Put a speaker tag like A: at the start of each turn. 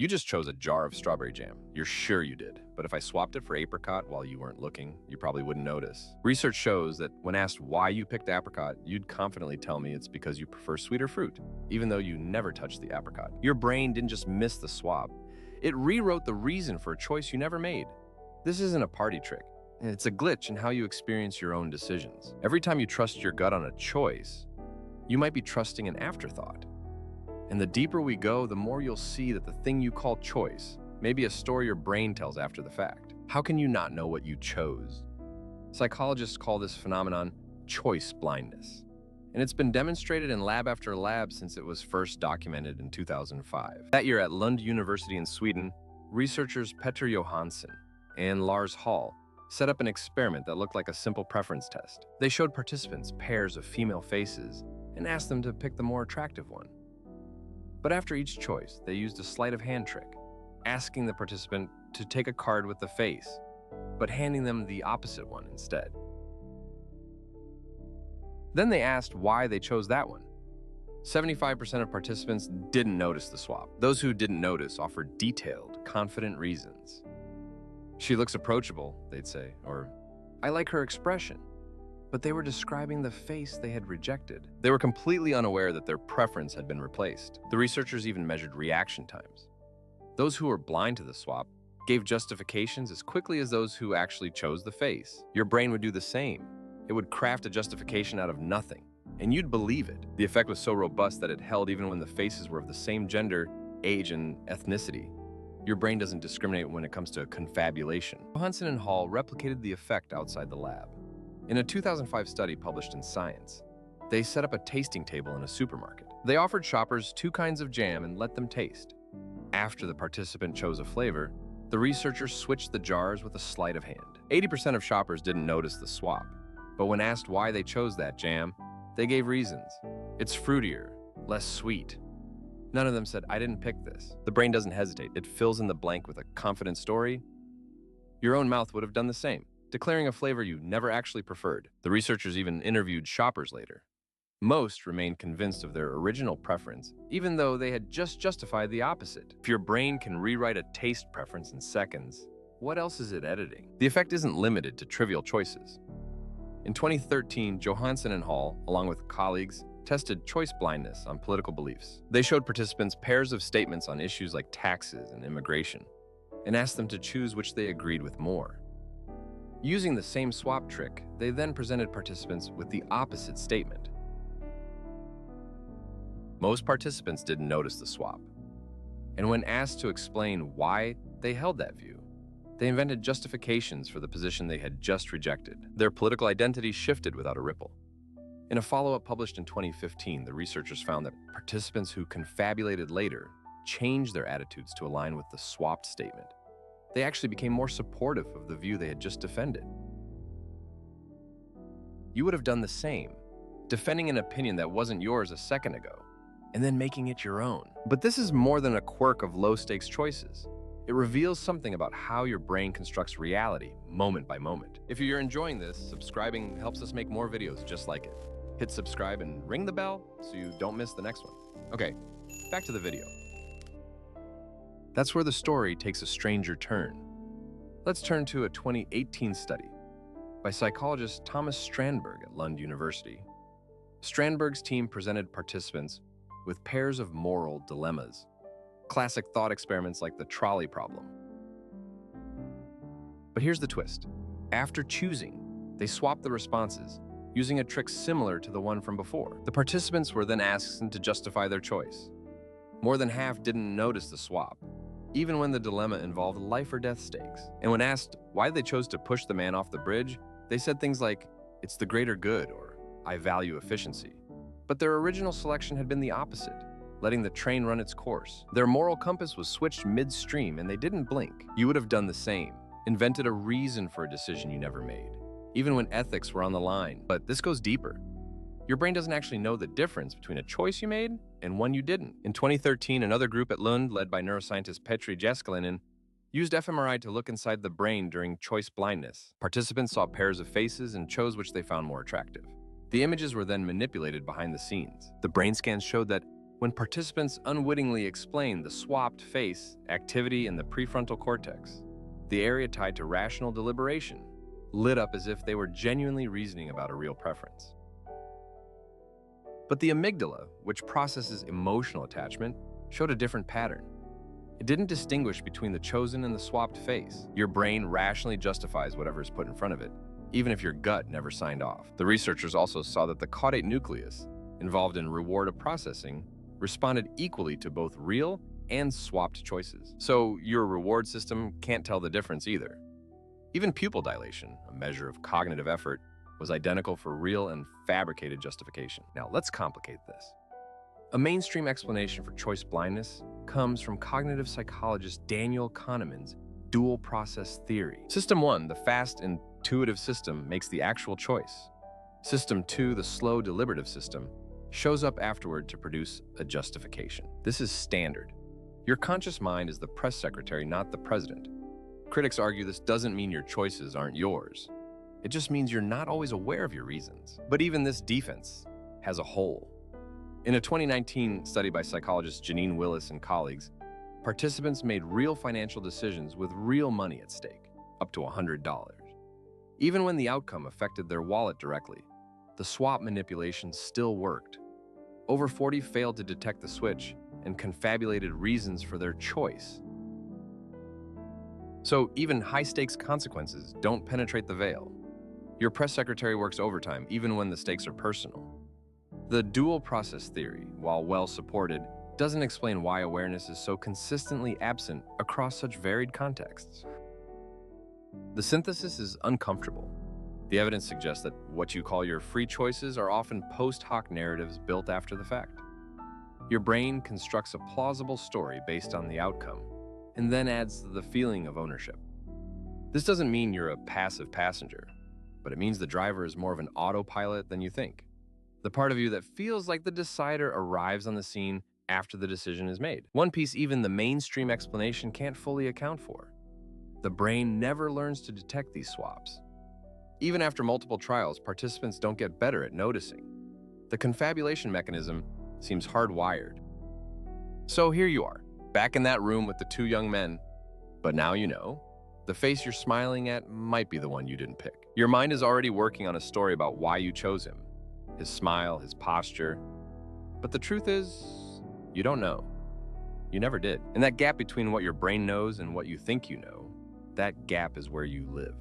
A: You just chose a jar of strawberry jam. You're sure you did. But if I swapped it for apricot while you weren't looking, you probably wouldn't notice. Research shows that when asked why you picked apricot, you'd confidently tell me it's because you prefer sweeter fruit, even though you never touched the apricot. Your brain didn't just miss the swap. It rewrote the reason for a choice you never made. This isn't a party trick. It's a glitch in how you experience your own decisions. Every time you trust your gut on a choice, you might be trusting an afterthought. And the deeper we go, the more you'll see that the thing you call choice may be a story your brain tells after the fact. How can you not know what you chose? Psychologists call this phenomenon choice blindness. And it's been demonstrated in lab after lab since it was first documented in 2005. That year at Lund University in Sweden, researchers Petter Johansson and Lars Hall set up an experiment that looked like a simple preference test. They showed participants pairs of female faces and asked them to pick the more attractive one. But after each choice, they used a sleight of hand trick, asking the participant to take a card with the face, but handing them the opposite one instead. Then they asked why they chose that one. 75% of participants didn't notice the swap. Those who didn't notice offered detailed, confident reasons. She looks approachable, they'd say, or I like her expression. But they were describing the face they had rejected. They were completely unaware that their preference had been replaced. The researchers even measured reaction times. Those who were blind to the swap gave justifications as quickly as those who actually chose the face. Your brain would do the same. It would craft a justification out of nothing, and you'd believe it. The effect was so robust that it held even when the faces were of the same gender, age, and ethnicity. Your brain doesn't discriminate when it comes to confabulation. Johansson and Hall replicated the effect outside the lab. In a 2005 study published in Science, they set up a tasting table in a supermarket. They offered shoppers 2 kinds of jam and let them taste. After the participant chose a flavor, the researchers switched the jars with a sleight of hand. 80% of shoppers didn't notice the swap, but when asked why they chose that jam, they gave reasons. It's fruitier, less sweet. None of them said, I didn't pick this. The brain doesn't hesitate. It fills in the blank with a confident story. Your own mouth would have done the same, declaring a flavor you never actually preferred. The researchers even interviewed shoppers later. Most remained convinced of their original preference, even though they had just justified the opposite. If your brain can rewrite a taste preference in seconds, what else is it editing? The effect isn't limited to trivial choices. In 2013, Johansson and Hall, along with colleagues, tested choice blindness on political beliefs. They showed participants pairs of statements on issues like taxes and immigration, and asked them to choose which they agreed with more. Using the same swap trick, they then presented participants with the opposite statement. Most participants didn't notice the swap, and when asked to explain why they held that view, they invented justifications for the position they had just rejected. Their political identity shifted without a ripple. In a follow-up published in 2015, the researchers found that participants who confabulated later changed their attitudes to align with the swapped statement. They actually became more supportive of the view they had just defended. You would have done the same, defending an opinion that wasn't yours a second ago, and then making it your own. But this is more than a quirk of low-stakes choices. It reveals something about how your brain constructs reality, moment by moment. If you're enjoying this, subscribing helps us make more videos just like it. Hit subscribe and ring the bell so you don't miss the next one. Okay, back to the video. That's where the story takes a stranger turn. Let's turn to a 2018 study by psychologist Thomas Strandberg at Lund University. Strandberg's team presented participants with pairs of moral dilemmas, classic thought experiments like the trolley problem. But here's the twist. After choosing, they swapped the responses, using a trick similar to the one from before. The participants were then asked to justify their choice. More than half didn't notice the swap, even when the dilemma involved life or death stakes. And when asked why they chose to push the man off the bridge, they said things like, it's the greater good, or I value efficiency. But their original selection had been the opposite, letting the train run its course. Their moral compass was switched midstream, and they didn't blink. You would have done the same, invented a reason for a decision you never made, even when ethics were on the line. But this goes deeper. Your brain doesn't actually know the difference between a choice you made and one you didn't. In 2013, another group at Lund, led by neuroscientist Petri Jääskeläinen, used fMRI to look inside the brain during choice blindness. Participants saw pairs of faces and chose which they found more attractive. The images were then manipulated behind the scenes. The brain scans showed that when participants unwittingly explained the swapped face activity in the prefrontal cortex, the area tied to rational deliberation lit up as if they were genuinely reasoning about a real preference. But the amygdala, which processes emotional attachment, showed a different pattern. It didn't distinguish between the chosen and the swapped face. Your brain rationally justifies whatever is put in front of it, even if your gut never signed off. The researchers also saw that the caudate nucleus, involved in reward processing, responded equally to both real and swapped choices. So your reward system can't tell the difference either. Even pupil dilation, a measure of cognitive effort, was identical for real and fabricated justification. Now let's complicate this. A mainstream explanation for choice blindness comes from cognitive psychologist Daniel Kahneman's dual process theory. System 1, the fast, intuitive system, makes the actual choice. System 2, the slow, deliberative system, shows up afterward to produce a justification. This is standard. Your conscious mind is the press secretary, not the president. Critics argue this doesn't mean your choices aren't yours. It just means you're not always aware of your reasons. But even this defense has a hole. In a 2019 study by psychologist Janine Willis and colleagues, participants made real financial decisions with real money at stake, up to $100. Even when the outcome affected their wallet directly, the swap manipulation still worked. Over 40 failed to detect the switch and confabulated reasons for their choice. So even high-stakes consequences don't penetrate the veil. Your press secretary works overtime even when the stakes are personal. The dual process theory, while well supported, doesn't explain why awareness is so consistently absent across such varied contexts. The synthesis is uncomfortable. The evidence suggests that what you call your free choices are often post-hoc narratives built after the fact. Your brain constructs a plausible story based on the outcome, and then adds the feeling of ownership. This doesn't mean you're a passive passenger, but it means the driver is more of an autopilot than you think. The part of you that feels like the decider arrives on the scene after the decision is made. One piece even the mainstream explanation can't fully account for. The brain never learns to detect these swaps. Even after multiple trials, participants don't get better at noticing. The confabulation mechanism seems hardwired. So here you are, back in that room with the two young men. But now you know, the face you're smiling at might be the one you didn't pick. Your mind is already working on a story about why you chose him, his smile, his posture. But the truth is, you don't know. You never did. And that gap between what your brain knows and what you think you know, that gap is where you live.